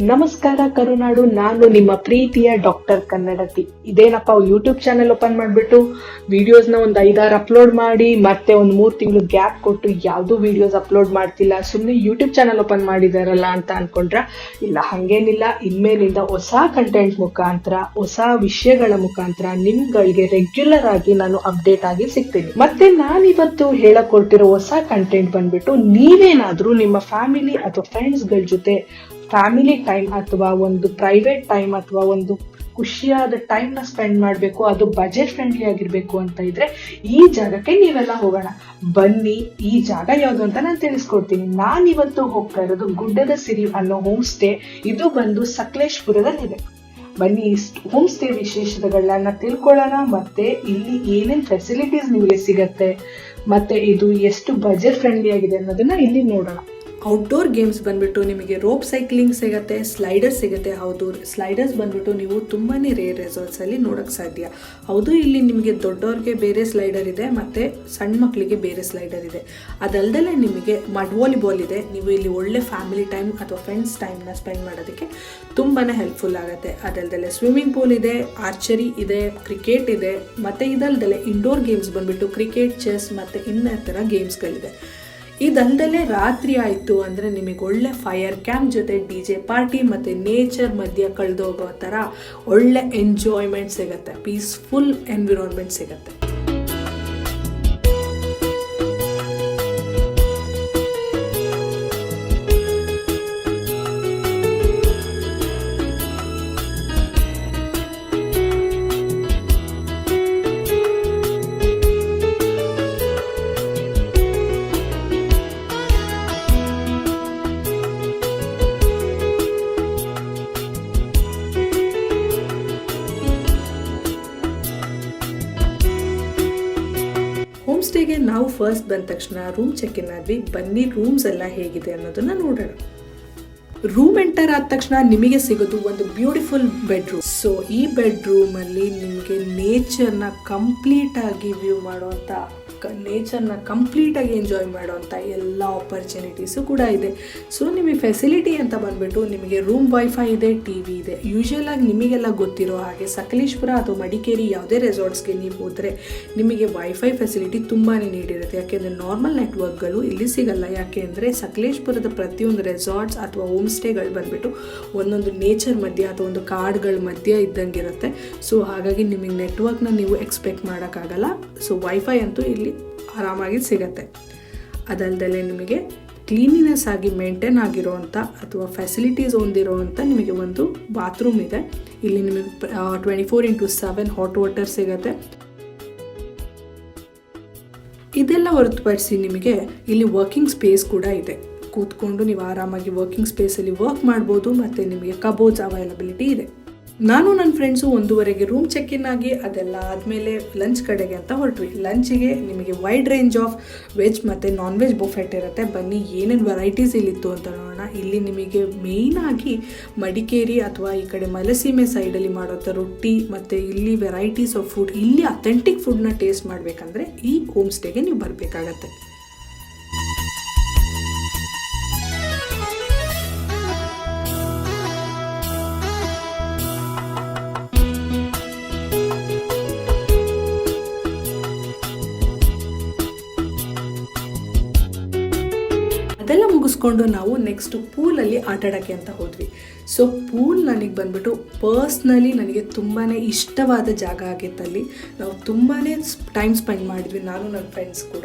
ನಮಸ್ಕಾರ ಕರುನಾಡು, ನಾನು ನಿಮ್ಮ ಪ್ರೀತಿಯ ಡಾಕ್ಟರ್ ಕನ್ನಡತಿ. ಇದೇನಪ್ಪ ಯೂಟ್ಯೂಬ್ ಚಾನೆಲ್ ಓಪನ್ ಮಾಡಿಬಿಟ್ಟು ವಿಡಿಯೋಸ್ನ ಒಂದು 5-6 ಅಪ್ಲೋಡ್ ಮಾಡಿ ಮತ್ತೆ ಒಂದು 3 ತಿಂಗಳು ಗ್ಯಾಪ್ ಕೊಟ್ಟು ಯಾವುದು ವಿಡಿಯೋಸ್ ಅಪ್ಲೋಡ್ ಮಾಡ್ತಿಲ್ಲ, ಸುಮ್ಮನೆ ಯೂಟ್ಯೂಬ್ ಚಾನೆಲ್ ಓಪನ್ ಮಾಡಿದಾರಲ್ಲ ಅಂತ ಅನ್ಕೊಂಡ್ರ? ಇಲ್ಲ, ಹಂಗೇನಿಲ್ಲ. ಇನ್ಮೇಲಿಂದ ಹೊಸ ಕಂಟೆಂಟ್ ಮುಖಾಂತರ, ಹೊಸ ವಿಷಯಗಳ ಮುಖಾಂತರ ನಿಮ್ಗಳಿಗೆ ರೆಗ್ಯುಲರ್ ಆಗಿ ನಾನು ಅಪ್ಡೇಟ್ ಆಗಿ ಸಿಗ್ತೀನಿ. ಮತ್ತೆ ನಾನಿವತ್ತು ಹೇಳಕೊಟ್ಟಿರೋ ಹೊಸ ಕಂಟೆಂಟ್ ಬಂದ್ಬಿಟ್ಟು, ನೀವೇನಾದ್ರೂ ನಿಮ್ಮ ಫ್ಯಾಮಿಲಿ ಅಥವಾ ಫ್ರೆಂಡ್ಸ್ ಗಳ ಜೊತೆ ಫ್ಯಾಮಿಲಿ ಟೈಮ್ ಅಥವಾ ಒಂದು ಪ್ರೈವೇಟ್ ಟೈಮ್ ಅಥವಾ ಒಂದು ಖುಷಿಯಾದ ಟೈಮ್ ನ ಸ್ಪೆಂಡ್ ಮಾಡಬೇಕು, ಅದು ಬಜೆಟ್ ಫ್ರೆಂಡ್ಲಿ ಆಗಿರ್ಬೇಕು ಅಂತ ಇದ್ರೆ ಈ ಜಾಗಕ್ಕೆ ನೀವೆಲ್ಲ ಹೋಗೋಣ ಬನ್ನಿ. ಈ ಜಾಗ ಯಾವುದು ಅಂತ ನಾನು ತಿಳಿಸ್ಕೊಡ್ತೀನಿ. ನಾನಿವತ್ತು ಹೋಗ್ತಾ ಇರೋದು ಗುಡ್ಡದ ಸಿರಿ ಅನ್ನೋ ಹೋಮ್ ಸ್ಟೇ. ಇದು ಬಂದು ಸಕಲೇಶಪುರದಲ್ಲಿದೆ. ಬನ್ನಿ, ಹೋಮ್ ಸ್ಟೇ ವಿಶೇಷತೆಗಳನ್ನ ತಿಳ್ಕೊಳ್ಳೋಣ. ಮತ್ತೆ ಇಲ್ಲಿ ಏನೇನ್ ಫೆಸಿಲಿಟೀಸ್ ನಿಮಗೆ ಸಿಗತ್ತೆ, ಮತ್ತೆ ಇದು ಎಷ್ಟು ಬಜೆಟ್ ಫ್ರೆಂಡ್ಲಿ ಆಗಿದೆ ಅನ್ನೋದನ್ನ ಇಲ್ಲಿ ನೋಡೋಣ. ಔಟ್ಡೋರ್ ಗೇಮ್ಸ್ ಬಂದ್ಬಿಟ್ಟು ನಿಮಗೆ ರೋಪ್ ಸೈಕ್ಲಿಂಗ್ ಸಿಗುತ್ತೆ, ಸ್ಲೈಡರ್ಸ್ ಸಿಗುತ್ತೆ. ಹೌದು, ಸ್ಲೈಡರ್ಸ್ ಬಂದ್ಬಿಟ್ಟು ನೀವು ತುಂಬಾನೇ ರೇರ್ ರೆಸಾರ್ಟ್ಸ್ ಅಲ್ಲಿ ನೋಡಕ್ ಸಾಧ್ಯ. ಹೌದು, ಇಲ್ಲಿ ನಿಮಗೆ ದೊಡ್ಡವ್ರಿಗೆ ಬೇರೆ ಸ್ಲೈಡರ್ ಇದೆ, ಮತ್ತೆ ಸಣ್ಣ ಮಕ್ಕಳಿಗೆ ಬೇರೆ ಸ್ಲೈಡರ್ ಇದೆ. ಅದಲ್ದಲ್ಲೇ ನಿಮಗೆ ಮಡ್ ವಾಲಿಬಾಲ್ ಇದೆ. ನೀವು ಇಲ್ಲಿ ಒಳ್ಳೆ ಫ್ಯಾಮಿಲಿ ಟೈಮ್ ಅಥವಾ ಫ್ರೆಂಡ್ಸ್ ಟೈಮ್ನ ಸ್ಪೆಂಡ್ ಮಾಡೋದಕ್ಕೆ ತುಂಬಾನೇ ಹೆಲ್ಪ್ಫುಲ್ ಆಗುತ್ತೆ. ಅದಲ್ದಲ್ಲೇ ಸ್ವಿಮ್ಮಿಂಗ್ ಪೂಲ್ ಇದೆ, ಆರ್ಚರಿ ಇದೆ, ಕ್ರಿಕೆಟ್ ಇದೆ. ಮತ್ತೆ ಇದಲ್ದಲ್ಲೇ ಇಂಡೋರ್ ಗೇಮ್ಸ್ ಬಂದ್ಬಿಟ್ಟು ಕ್ರಿಕೆಟ್, ಚೆಸ್ ಮತ್ತೆ ಇನ್ನಿತರ ಗೇಮ್ಸ್ಗಳಿದೆ. ಇದಲ್ದಲ್ಲೇ ರಾತ್ರಿ ಆಯಿತು ಅಂದರೆ ನಿಮಗೆ ಒಳ್ಳೆ ಫೈರ್ ಕ್ಯಾಂಪ್ ಜೊತೆ DJ ಪಾರ್ಟಿ ಮತ್ತು ನೇಚರ್ ಮಧ್ಯೆ ಕಳೆದೋಗೋ ಥರ ಒಳ್ಳೆ ಎಂಜಾಯ್ಮೆಂಟ್ ಸಿಗುತ್ತೆ, ಪೀಸ್ಫುಲ್ ಎನ್ವಿರಾನ್ಮೆಂಟ್ ಸಿಗುತ್ತೆ. ಹೋಮ್ ಸ್ಟೇಗೆ ನಾವು ಫಸ್ಟ್ ಬಂದ ತಕ್ಷಣ ರೂಮ್ ಚೆಕ್ ಇನ್ ಆದ್ವಿ. ಬನ್ನಿ, ರೂಮ್ಸ್ ಎಲ್ಲ ಹೇಗಿದೆ ಅನ್ನೋದನ್ನ ನೋಡೋಣ. ರೂಮ್ ಎಂಟರ್ ಆದ ತಕ್ಷಣ ನಿಮಗೆ ಸಿಗೋದು ಒಂದು ಬ್ಯೂಟಿಫುಲ್ ಬೆಡ್ರೂಮ್. ಸೊ ಈ ಬೆಡ್ರೂಮ್ ಅಲ್ಲಿ ನಿಮಗೆ ನೇಚರ್ನ ಕಂಪ್ಲೀಟ್ ಆಗಿ ವ್ಯೂ ಮಾಡುವಂತ, ನೇಚರ್ನ ಕಂಪ್ಲೀಟ್ ಆಗಿ ಎಂಜಾಯ್ ಮಾಡುವಂಥ ಎಲ್ಲ ಆಪರ್ಚುನಿಟೀಸು ಕೂಡ ಇದೆ. ಸೊ ನಿಮಗೆ ಫೆಸಿಲಿಟಿ ಅಂತ ಬಂದ್ಬಿಟ್ಟು ನಿಮಗೆ ರೂಮ್ ವೈಫೈ ಇದೆ, TV ಇದೆ. ಯೂಶುವಲ್ ಆಗಿ ನಿಮಗೆಲ್ಲ ಗೊತ್ತಿರೋ ಹಾಗೆ ಸಕಲೇಶಪುರ ಅಥವಾ ಮಡಿಕೇರಿ ಯಾವುದೇ ರೆಸಾರ್ಟ್ಸ್ಗೆ ನೀವು ಹೋದರೆ ನಿಮಗೆ ವೈಫೈ ಫೆಸಿಲಿಟಿ ತುಂಬಾ ನೀಡಿರುತ್ತೆ. ಯಾಕೆಂದರೆ ನಾರ್ಮಲ್ ನೆಟ್ವರ್ಕ್ಗಳು ಇಲ್ಲಿ ಸಿಗಲ್ಲ. ಯಾಕೆಂದರೆ ಸಕಲೇಶಪುರದ ಪ್ರತಿಯೊಂದು ರೆಸಾರ್ಟ್ಸ್ ಅಥವಾ ಹೋಮ್ ಸ್ಟೇಗಳು ಬಂದ್ಬಿಟ್ಟು ಒಂದೊಂದು ನೇಚರ್ ಮಧ್ಯೆ ಅಥವಾ ಒಂದು ಕಾಡುಗಳ ಮಧ್ಯೆ ಇದ್ದಂಗಿರುತ್ತೆ. ಸೊ ಹಾಗಾಗಿ ನಿಮಗೆ ನೆಟ್ವರ್ಕ್ನ ನೀವು ಎಕ್ಸ್ಪೆಕ್ಟ್ ಮಾಡೋಕ್ಕಾಗಲ್ಲ. ಸೊ ವೈಫೈ ಅಂತೂ ಇಲ್ಲಿ ಆರಾಮಾಗಿ ಸಿಗತ್ತೆ. ಅದಲ್ದಲೇ ನಿಮಗೆ ಕ್ಲೀನಿನೆಸ್ ಆಗಿ ಮೇಂಟೈನ್ ಆಗಿರೋವಂಥ ಅಥವಾ ಫೆಸಿಲಿಟೀಸ್ ಹೊಂದಿರೋವಂಥ ನಿಮಗೆ ಒಂದು ಬಾತ್ರೂಮ್ ಇದೆ. ಇಲ್ಲಿ ನಿಮಗೆ 24x7 ಹಾಟ್ ವಾಟರ್ ಸಿಗತ್ತೆ. ಇದೆಲ್ಲ ಹೊರತುಪಡಿಸಿ ನಿಮಗೆ ಇಲ್ಲಿ ವರ್ಕಿಂಗ್ ಸ್ಪೇಸ್ ಕೂಡ ಇದೆ. ಕೂತ್ಕೊಂಡು ನೀವು ಆರಾಮಾಗಿ ವರ್ಕಿಂಗ್ ಸ್ಪೇಸಲ್ಲಿ ವರ್ಕ್ ಮಾಡ್ಬೋದು. ಮತ್ತು ನಿಮಗೆ ಕಬೋರ್ಡ್ಸ್ ಅವೈಲಬಿಲಿಟಿ ಇದೆ. ನಾನು ನನ್ನ ಫ್ರೆಂಡ್ಸು 1:30ಗೆ ರೂಮ್ ಚೆಕ್ ಇನ್ ಆಗಿ ಅದೆಲ್ಲ ಆದಮೇಲೆ ಲಂಚ್ ಕಡೆಗೆ ಅಂತ ಹೊರಟ್ವಿ. ಲಂಚಿಗೆ ನಿಮಗೆ ವೈಡ್ ರೇಂಜ್ ಆಫ್ ವೆಜ್ ಮತ್ತು ನಾನ್ ವೆಜ್ ಬುಫೆಟ್ ಇರುತ್ತೆ. ಬನ್ನಿ, ಏನೇನು ವೆರೈಟೀಸ್ ಇಲ್ಲಿತ್ತು ಅಂತ ನೋಡೋಣ. ಇಲ್ಲಿ ನಿಮಗೆ ಮೇಯ್ನಾಗಿ ಮಡಿಕೇರಿ ಅಥವಾ ಈ ಕಡೆ ಮಲಸೀಮೆ ಸೈಡಲ್ಲಿ ಮಾಡೋಂಥ ರೊಟ್ಟಿ ಮತ್ತು ಇಲ್ಲಿ ವೆರೈಟೀಸ್ ಆಫ್ ಫುಡ್, ಇಲ್ಲಿ ಅಥೆಂಟಿಕ್ ಫುಡ್ನ ಟೇಸ್ಟ್ ಮಾಡಬೇಕಂದ್ರೆ ಈ ಹೋಮ್ ಸ್ಟೇಗೆ ನೀವು ಬರಬೇಕಾಗತ್ತೆ. ಅದೆಲ್ಲ ಮುಗಿಸ್ಕೊಂಡು ನಾವು ನೆಕ್ಸ್ಟ್ ಪೂಲಲ್ಲಿ ಆಟ ಆಡೋಕ್ಕೆ ಅಂತ ಹೋದ್ವಿ. ಸೊ ಪೂಲ್ ನನಗೆ ಬಂದ್ಬಿಟ್ಟು ಪರ್ಸ್ನಲಿ ನನಗೆ ತುಂಬಾ ಇಷ್ಟವಾದ ಜಾಗ ಆಗಿತ್ತಲ್ಲಿ. ನಾವು ತುಂಬಾ ಟೈಮ್ ಸ್ಪೆಂಡ್ ಮಾಡಿದ್ವಿ, ನಾನು ನನ್ನ ಫ್ರೆಂಡ್ಸ್ ಕೂಡ.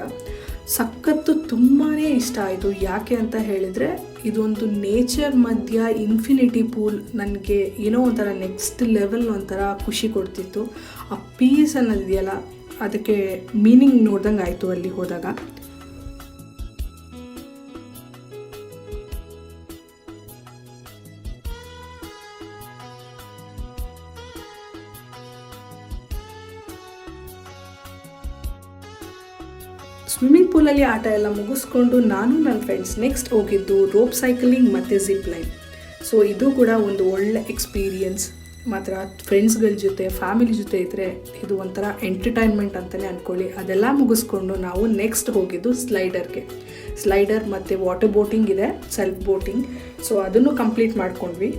ಸಖತ್ತು ತುಂಬಾ ಇಷ್ಟ ಆಯಿತು. ಯಾಕೆ ಅಂತ ಹೇಳಿದರೆ ಇದೊಂದು ನೇಚರ್ ಮಧ್ಯ ಇನ್ಫಿನಿಟಿ ಪೂಲ್ ನನಗೆ ಏನೋ ಒಂಥರ ನೆಕ್ಸ್ಟ್ ಲೆವೆಲ್ ಒಂಥರ ಖುಷಿ ಕೊಡ್ತಿತ್ತು. ಆ ಪೀಸ್ ಅನ್ನೋದಿದೆಯಲ್ಲ, ಅದಕ್ಕೆ ಮೀನಿಂಗ್ ನೋಡ್ದಂಗೆ ಆಯಿತು ಅಲ್ಲಿ ಹೋದಾಗ. ಸ್ವಿಮ್ಮಿಂಗ್ ಪೂಲಲ್ಲಿ ಆಟ ಎಲ್ಲ ಮುಗಿಸ್ಕೊಂಡು ನಾನು ನನ್ನ ಫ್ರೆಂಡ್ಸ್ ನೆಕ್ಸ್ಟ್ ಹೋಗಿದ್ದು ರೋಪ್ ಸೈಕ್ಲಿಂಗ್ ಮತ್ತು ಜಿಪ್ ಲೈನ್. ಸೊ ಇದು ಕೂಡ ಒಂದು ಒಳ್ಳೆ ಎಕ್ಸ್ಪೀರಿಯನ್ಸ್. ಮಾತ್ರ ಫ್ರೆಂಡ್ಸ್ಗಳ ಜೊತೆ ಫ್ಯಾಮಿಲಿ ಜೊತೆ ಇದ್ದರೆ ಇದು ಒಂಥರ ಎಂಟರ್ಟೈನ್ಮೆಂಟ್ ಅಂತಲೇ ಅಂದ್ಕೊಳ್ಳಿ. ಅದೆಲ್ಲ ಮುಗಿಸ್ಕೊಂಡು ನಾವು ನೆಕ್ಸ್ಟ್ ಹೋಗಿದ್ದು ಸ್ಲೈಡರ್ ಮತ್ತು ವಾಟರ್ ಬೋಟಿಂಗ್ ಇದೆ, ಸೆಲ್ಫ್ ಬೋಟಿಂಗ್. ಸೊ ಅದನ್ನು ಕಂಪ್ಲೀಟ್ ಮಾಡ್ಕೊಂಡ್ವಿ.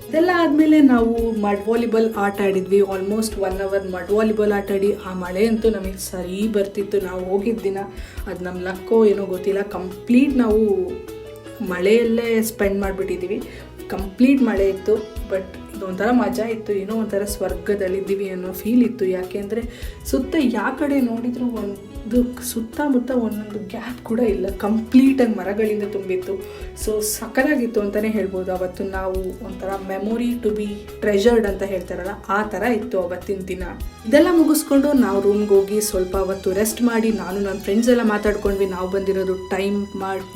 ಇದೆಲ್ಲ ಆದಮೇಲೆ ನಾವು ಮಡ್ ವಾಲಿಬಾಲ್ ಆಟ ಆಡಿದ್ವಿ. ಆಲ್ಮೋಸ್ಟ್ 1 hour ಮಡ್ ವಾಲಿಬಾಲ್ ಆಟ ಆಡಿ ಆ ಮಳೆ ಅಂತೂ ನಮಗೆ ಸರಿ ಬರ್ತಿತ್ತು. ನಾವು ಹೋಗಿದ್ದ ದಿನ ಅದು ನಮ್ಮ ಲಕ್ಕೋ ಏನೋ ಗೊತ್ತಿಲ್ಲ, ಕಂಪ್ಲೀಟ್ ನಾವು ಮಳೆಯಲ್ಲೇ ಸ್ಪೆಂಡ್ ಮಾಡಿಬಿಟ್ಟಿದ್ದೀವಿ. ಕಂಪ್ಲೀಟ್ ಮಳೆ ಇತ್ತು, ಬಟ್ ಇದೊಂಥರ ಮಜಾ ಇತ್ತು. ಏನೋ ಒಂಥರ ಸ್ವರ್ಗದಲ್ಲಿದ್ದೀವಿ ಅನ್ನೋ ಫೀಲ್ ಇತ್ತು. ಯಾಕೆ ಅಂದರೆ ಸುತ್ತ ಯಾವ ಕಡೆ ನೋಡಿದರೂ ಒಂದು ಸುತ್ತಮುತ್ತ ಒಂದೊಂದು ಗ್ಯಾಪ್ ಕೂಡ ಇಲ್ಲ, ಕಂಪ್ಲೀಟಾಗಿ ಮರಗಳಿಂದ ತುಂಬಿತ್ತು. ಸೊ ಸಕ್ಕತ್ತಾಗಿತ್ತು ಅಂತಲೇ ಹೇಳ್ಬೋದು. ಅವತ್ತು ನಾವು ಒಂಥರ ಮೆಮೊರಿ ಟು ಬಿ ಟ್ರೆಷರ್ಡ್ ಅಂತ ಹೇಳ್ತಾರಲ್ಲ, ಆ ಥರ ಇತ್ತು ಅವತ್ತಿನ ದಿನ. ಇದೆಲ್ಲ ಮುಗಿಸ್ಕೊಂಡು ನಾವು ರೂಮ್ಗೆ ಹೋಗಿ ಸ್ವಲ್ಪ ಅವತ್ತು ರೆಸ್ಟ್ ಮಾಡಿ, ನಾನು ನನ್ನ ಫ್ರೆಂಡ್ಸ್ ಎಲ್ಲ ಮಾತಾಡ್ಕೊಂಡ್ವಿ. ನಾವು ಬಂದಿರೋದು ಟೈಮ್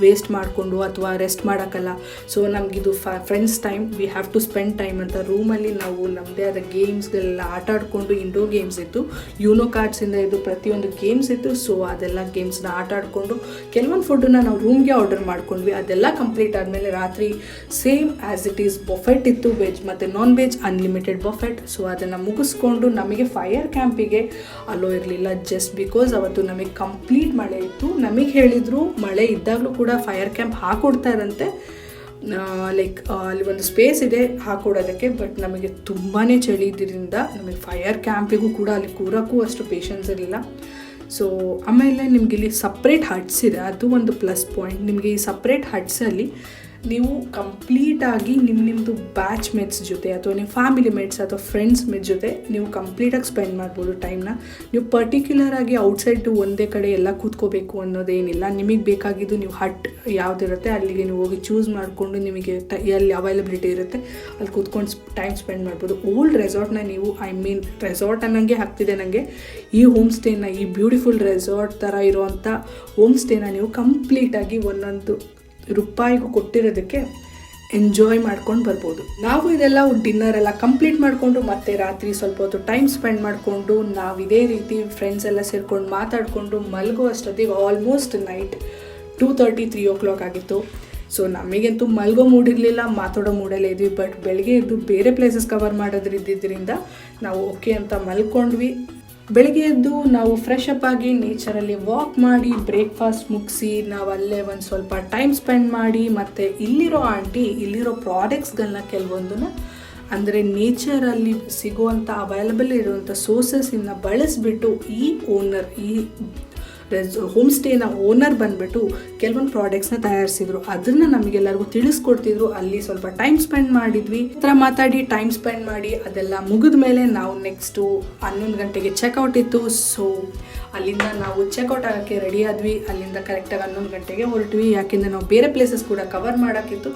ವೇಸ್ಟ್ ಮಾಡಿಕೊಂಡು ಅಥವಾ ರೆಸ್ಟ್ ಮಾಡೋಕ್ಕಲ್ಲ. ಸೊ ನಮಗಿದು friends time, we have to spend time ಅಂತ ರೂಮಲ್ಲಿ ನಾವು ನಮ್ಮದೇ ಆದ ಗೇಮ್ಸ್ಗಳೆಲ್ಲ ಆಟ ಆಡಿಕೊಂಡು, ಇಂಡೋರ್ ಗೇಮ್ಸ್ ಇತ್ತು, ಯೂನೋ ಕಾರ್ಡ್ಸಿಂದ ಇದು ಪ್ರತಿಯೊಂದು ಗೇಮ್ಸ್ ಇತ್ತು. ಸೊ ಅದೆಲ್ಲ ಗೇಮ್ಸ್ನ ಆಟ ಆಡಿಕೊಂಡು ಕೆಲವೊಂದು ಫುಡ್ಡನ್ನ ನಾವು ರೂಮ್ಗೆ ಆರ್ಡರ್ ಮಾಡ್ಕೊಂಡ್ವಿ. ಅದೆಲ್ಲ ಕಂಪ್ಲೀಟ್ ಆದಮೇಲೆ ರಾತ್ರಿ same as it is Buffett ಇತ್ತು, ವೆಜ್ ಮತ್ತು non veg unlimited Buffett. So ಅದನ್ನು ಮುಗಿಸ್ಕೊಂಡು ನಮಗೆ ಫೈರ್ ಕ್ಯಾಂಪಿಗೆ ಅಲೋ ಇರಲಿಲ್ಲ, ಜಸ್ಟ್ ಬಿಕಾಸ್ ಅವತ್ತು ನಮಗೆ ಕಂಪ್ಲೀಟ್ ಮಳೆ ಇತ್ತು. ನಮಗೆ ಹೇಳಿದರು ಮಳೆ ಇದ್ದಾಗಲೂ ಕೂಡ ಫೈರ್ ಕ್ಯಾಂಪ್ ಹಾಕೊಡ್ತಾರಂತೆ, ಲೈಕ್ ಅಲ್ಲಿ ಒಂದು ಸ್ಪೇಸ್ ಇದೆ ಹಾಕೊಡೋದಕ್ಕೆ. ಬಟ್ ನಮಗೆ ತುಂಬಾ ಚಳಿ ಇದ್ದಿದ್ದರಿಂದ ನಮಗೆ ಫೈರ್ ಕ್ಯಾಂಪಿಗೂ ಕೂಡ ಅಲ್ಲಿ ಕೂರೋಕ್ಕೂ ಅಷ್ಟು ಪೇಷನ್ಸ್ ಇರಲಿಲ್ಲ. ಸೊ ಆಮೇಲೆ ನಿಮಗೆ ಇಲ್ಲಿ ಸಪ್ರೇಟ್ ಹಟ್ಸ್ ಇದೆ, ಅದು ಒಂದು ಪ್ಲಸ್ ಪಾಯಿಂಟ್. ನಿಮಗೆ ಈ ಸಪ್ರೇಟ್ ಹಟ್ಸಲ್ಲಿ ನೀವು ಕಂಪ್ಲೀಟಾಗಿ ನಿಮ್ಮದು ಬ್ಯಾಚ್ ಮೇಟ್ಸ್ ಜೊತೆ ಅಥವಾ ನಿಮ್ಮ ಫ್ಯಾಮಿಲಿ ಮೇಟ್ಸ್ ಅಥವಾ ಫ್ರೆಂಡ್ಸ್ ಮೇಟ್ ಜೊತೆ ನೀವು ಕಂಪ್ಲೀಟಾಗಿ ಸ್ಪೆಂಡ್ ಮಾಡ್ಬೋದು ಟೈಮ್ನ. ನೀವು ಪರ್ಟಿಕ್ಯುಲರಾಗಿ ಔಟ್ಸೈಡ್ ಒಂದೇ ಕಡೆ ಎಲ್ಲ ಕೂತ್ಕೋಬೇಕು ಅನ್ನೋದೇನಿಲ್ಲ. ನಿಮಗೆ ಬೇಕಾಗಿದ್ದು ನೀವು ಹಟ್ ಯಾವುದಿರುತ್ತೆ ಅಲ್ಲಿಗೆ ನೀವು ಹೋಗಿ ಚೂಸ್ ಮಾಡಿಕೊಂಡು ನಿಮಗೆ ಎಲ್ಲಿ ಅವೈಲಬಿಲಿಟಿ ಇರುತ್ತೆ ಅಲ್ಲಿ ಕೂತ್ಕೊಂಡು ಟೈಮ್ ಸ್ಪೆಂಡ್ ಮಾಡ್ಬೋದು. ಓಲ್ಡ್ ರೆಸಾರ್ಟ್ನ ನೀವು ರೆಸಾರ್ಟ್ ಅನ್ನಂಗೆ ಆಗ್ತಿದೆ ನನಗೆ. ಈ ಹೋಮ್ ಸ್ಟೇನ, ಈ ಬ್ಯೂಟಿಫುಲ್ ರೆಸಾರ್ಟ್ ಥರ ಇರೋವಂಥ ಹೋಮ್ ಸ್ಟೇನ ನೀವು ಕಂಪ್ಲೀಟಾಗಿ ಒಂದೊಂದು ರೂಪಾಯಿಗೂ ಕೊಟ್ಟಿರೋದಕ್ಕೆ ಎಂಜಾಯ್ ಮಾಡ್ಕೊಂಡು ಬರ್ಬೋದು. ನಾವು ಇದೆಲ್ಲ ಡಿನ್ನರ್ ಎಲ್ಲ ಕಂಪ್ಲೀಟ್ ಮಾಡಿಕೊಂಡು ಮತ್ತೆ ರಾತ್ರಿ ಸ್ವಲ್ಪ ಹೊತ್ತು ಟೈಮ್ ಸ್ಪೆಂಡ್ ಮಾಡಿಕೊಂಡು ನಾವು ಇದೇ ರೀತಿ ಫ್ರೆಂಡ್ಸ್ ಎಲ್ಲ ಸೇರ್ಕೊಂಡು ಮಾತಾಡಿಕೊಂಡು ಮಲಗೋ ಅಷ್ಟೊತ್ತಿಗೆ ಆಲ್ಮೋಸ್ಟ್ ನೈಟ್ 2:30, 3 o'clock ಆಗಿತ್ತು. ಸೊ ನಮಗಂತೂ ಮಲಗೋ ಮೂಡಿರಲಿಲ್ಲ, ಮಾತಾಡೋ ಮೂಡಲ್ಲೇ ಇದ್ವಿ. ಬಟ್ ಬೆಳಗ್ಗೆ ಎದ್ದು ಬೇರೆ ಪ್ಲೇಸಸ್ ಕವರ್ ಮಾಡೋದ್ರಿದ್ದರಿಂದ ನಾವು ಓಕೆ ಅಂತ ಮಲ್ಕೊಂಡ್ವಿ. ಬೆಳಗ್ಗೆ ಎದ್ದು ನಾವು ಫ್ರೆಶ್ ಅಪ್ ಆಗಿ ನೇಚರಲ್ಲಿ ವಾಕ್ ಮಾಡಿ ಬ್ರೇಕ್ಫಾಸ್ಟ್ ಮುಗಿಸಿ ನಾವು ಅಲ್ಲೇ ಒಂದು ಸ್ವಲ್ಪ ಟೈಮ್ ಸ್ಪೆಂಡ್ ಮಾಡಿ ಮತ್ತು ಇಲ್ಲಿರೋ ಪ್ರಾಡಕ್ಟ್ಸ್ಗಳನ್ನ ಕೆಲವೊಂದನ್ನು ಅಂದರೆ ನೇಚರಲ್ಲಿ ಸಿಗುವಂಥ ಅವೈಲಬಲ್ ಇರುವಂಥ ಸೋರ್ಸಸ್ಸನ್ನು ಬಳಸಿಬಿಟ್ಟು ಈ ಹೋಮ್ ಸ್ಟೇನ ಓನರ್ ಬಂದುಬಿಟ್ಟು ಕೆಲವೊಂದು ಪ್ರಾಡಕ್ಟ್ಸ್ನ ತಯಾರಿಸಿದ್ರು. ಅದನ್ನು ನಮಗೆಲ್ಲರಿಗೂ ತಿಳಿಸ್ಕೊಡ್ತಿದ್ರು. ಅಲ್ಲಿ ಸ್ವಲ್ಪ ಟೈಮ್ ಸ್ಪೆಂಡ್ ಮಾಡಿದ್ವಿ, ಹತ್ರ ಮಾತಾಡಿ ಟೈಮ್ ಸ್ಪೆಂಡ್ ಮಾಡಿ ಅದೆಲ್ಲ ಮುಗಿದ ಮೇಲೆ ನಾವು ನೆಕ್ಸ್ಟು 11 ಗಂಟೆಗೆ ಚೆಕ್ಔಟ್ ಇತ್ತು. ಸೊ ಅಲ್ಲಿಂದ ನಾವು ಚೆಕ್ಔಟ್ ಆಗೋಕ್ಕೆ ರೆಡಿ ಆದ್ವಿ. ಅಲ್ಲಿಂದ ಕರೆಕ್ಟಾಗಿ 11 ಗಂಟೆಗೆ ಹೊರಟ್ವಿ. ಯಾಕೆಂದರೆ ನಾವು ಬೇರೆ ಪ್ಲೇಸಸ್ ಕೂಡ ಕವರ್ ಮಾಡೋಕ್ಕಿತ್ತು.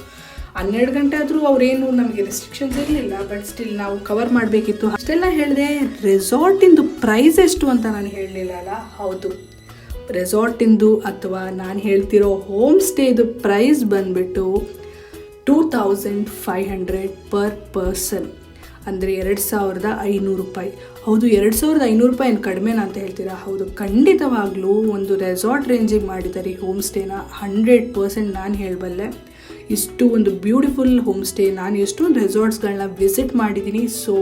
12 ಗಂಟೆ ಆದರೂ ಅವರೇನು ನಮಗೆ ರೆಸ್ಟ್ರಿಕ್ಷನ್ಸ್ ಇರಲಿಲ್ಲ, ಬಟ್ ಸ್ಟಿಲ್ ನಾವು ಕವರ್ ಮಾಡಬೇಕಿತ್ತು. ಅಷ್ಟೆಲ್ಲ ಹೇಳಿದೆ. ರೆಸಾರ್ಟಿಂದು ಪ್ರೈಸ್ ಎಷ್ಟು ಅಂತ ನಾನು ಹೇಳಲಿಲ್ಲ ಅಲ್ಲ, ಹೌದು, ರೆಸಾರ್ಟಿಂದು ಅಥವಾ ನಾನು ಹೇಳ್ತಿರೋ ಹೋಮ್ ಸ್ಟೇದು ಪ್ರೈಸ್ ಬಂದುಬಿಟ್ಟು 2500 ಪರ್ ಪರ್ಸನ್, ಅಂದರೆ 2500 ರೂಪಾಯಿ. ಹೌದು, 2500 ರೂಪಾಯಿ ಏನು ಕಡಿಮೆನಾ ಅಂತ ಹೇಳ್ತೀರಾ? ಹೌದು, ಖಂಡಿತವಾಗ್ಲೂ ಒಂದು ರೆಸಾರ್ಟ್ ರೇಂಜಿಗೆ ಮಾಡಿದ್ದಾರೆ ಈ ಹೋಮ್ ಸ್ಟೇನ. 100% ನಾನು ಹೇಳಬಲ್ಲೆ. ಇಷ್ಟು ಒಂದು ಬ್ಯೂಟಿಫುಲ್ ಹೋಮ್ ಸ್ಟೇ, ನಾನು ಎಷ್ಟೊಂದು ರೆಸಾರ್ಟ್ಸ್ಗಳನ್ನ ವಿಸಿಟ್ ಮಾಡಿದ್ದೀನಿ. ಸೊ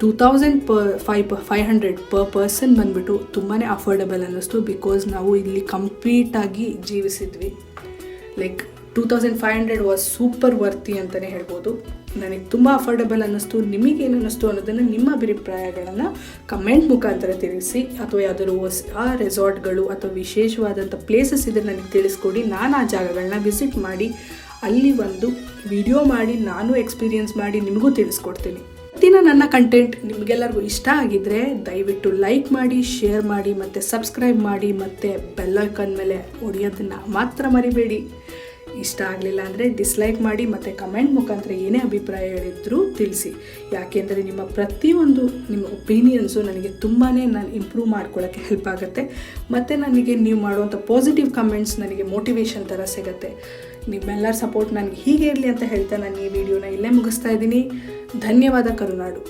2500 ಪರ್ ಪರ್ಸನ್ ಬಂದುಬಿಟ್ಟು ತುಂಬಾ ಅಫೋರ್ಡೆಬಲ್ ಅನ್ನಿಸ್ತು. ಬಿಕಾಸ್ ನಾವು ಇಲ್ಲಿ ಕಂಪ್ಲೀಟಾಗಿ ಜೀವಿಸಿದ್ವಿ. ಲೈಕ್ 2500 ವಾಸ್ ಸೂಪರ್ ವರ್ತಿ ಅಂತಲೇ ಹೇಳ್ಬೋದು. ನನಗೆ ತುಂಬ ಅಫೋರ್ಡೆಬಲ್ ಅನ್ನಿಸ್ತು. ನಿಮಗೇನು ಅನ್ನಿಸ್ತು ಅನ್ನೋದನ್ನು ನಿಮ್ಮ ಅಭಿಪ್ರಾಯಗಳನ್ನು ಕಮೆಂಟ್ ಮುಖಾಂತರ ತಿಳಿಸಿ, ಅಥವಾ ಯಾವುದಾದ್ರು ಆ ರೆಸಾರ್ಟ್ಗಳು ಅಥವಾ ವಿಶೇಷವಾದಂಥ ಪ್ಲೇಸಸ್ ಇದ್ರೆ ನನಗೆ ತಿಳಿಸ್ಕೊಡಿ. ನಾನು ಆ ಜಾಗಗಳನ್ನ ವಿಸಿಟ್ ಮಾಡಿ ಅಲ್ಲಿ ಒಂದು ವಿಡಿಯೋ ಮಾಡಿ ನಾನು ಎಕ್ಸ್ಪೀರಿಯನ್ಸ್ ಮಾಡಿ ನಿಮಗೂ ತಿಳಿಸ್ಕೊಡ್ತೀನಿ. ಇವತ್ತಿನ ನನ್ನ ಕಂಟೆಂಟ್ ನಿಮಗೆಲ್ಲರಿಗೂ ಇಷ್ಟ ಆಗಿದ್ದರೆ ದಯವಿಟ್ಟು ಲೈಕ್ ಮಾಡಿ, ಶೇರ್ ಮಾಡಿ ಮತ್ತು ಸಬ್ಸ್ಕ್ರೈಬ್ ಮಾಡಿ ಮತ್ತು ಬೆಲ್ ಐಕಾನ್ ಮೇಲೆ ಹೊಡೆಯೋದನ್ನು ಮಾತ್ರ ಮರಿಬೇಡಿ. ಇಷ್ಟ ಆಗಲಿಲ್ಲ ಅಂದರೆ ಡಿಸ್ಲೈಕ್ ಮಾಡಿ ಮತ್ತು ಕಮೆಂಟ್ ಮುಖಾಂತರ ಏನೇ ಅಭಿಪ್ರಾಯಗಳಿದ್ದರೂ ತಿಳಿಸಿ. ಯಾಕೆಂದರೆ ನಿಮ್ಮ ಪ್ರತಿಯೊಂದು ನಿಮ್ಮ ಒಪಿನಿಯನ್ಸು ನನಗೆ ತುಂಬಾ ನಾನು ಇಂಪ್ರೂವ್ ಮಾಡ್ಕೊಳ್ಳೋಕ್ಕೆ ಹೆಲ್ಪ್ ಆಗುತ್ತೆ. ಮತ್ತು ನನಗೆ ನೀವು ಮಾಡುವಂಥ ಪಾಸಿಟಿವ್ ಕಮೆಂಟ್ಸ್ ನನಗೆ ಮೋಟಿವೇಶನ್ ಥರ ಸಿಗುತ್ತೆ. ನಿಮ್ಮೆಲ್ಲರ ಸಪೋರ್ಟ್ ನನಗೆ ಹೀಗೆ ಇರಲಿ ಅಂತ ಹೇಳ್ತಾ ನಾನು ಈ ವಿಡಿಯೋನ ಇಲ್ಲೇ ಮುಗಿಸ್ತಾ ಇದ್ದೀನಿ. ಧನ್ಯವಾದ ಕರುನಾಡು.